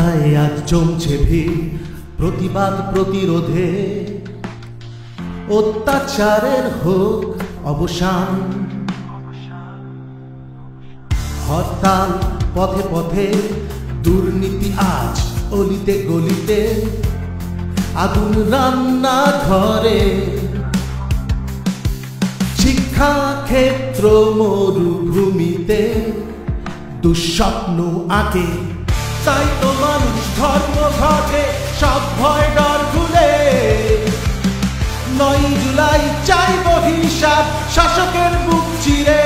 রাস্তায় আজ জমছে ভিড় প্রতিবাদ প্রতিরোধে, অত্যাচারের হোক অবসান। হরতাল পথে পথে, দুর্নীতি আজ অলিতে গলিতে, আগুন রান্না ঘরে, শিক্ষা ক্ষেত্র মরুভূমিতে দুঃস্বপ্ন আঁকে। তাই তো মানুষ ধর্ম ঘটে সব ভয় ডর ভুলে, 9 জুলাই চাইব হিসাব শাসকের বুক চিরে।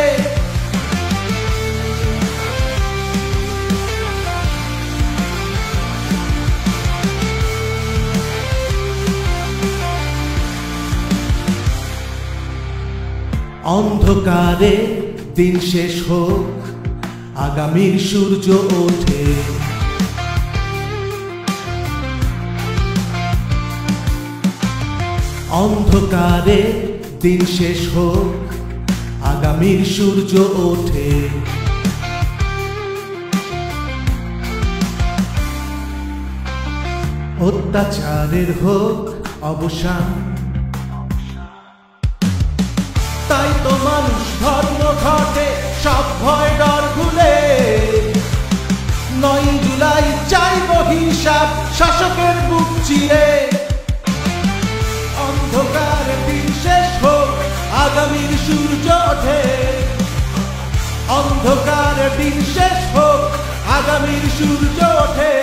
অন্ধকারে দিন শেষ হোক, আগামীর সূর্য ওঠে। অন্ধকারে দিন শেষ হোক, আগামীর সূর্য ওঠে। অত্যাচারের হোক অবসান। তাই তো মানুষ ধর্ম ঘটে সব ভয় ডর ভুলে, 9 জুলাই চাইব হিসাব শাসকের বুক চিরে। অন্ধকার দিন শেষ হোক, আগামীর সূর্য ওঠে। অন্ধকার দিন শেষ হোক, আগামীর সূর্য ওঠে।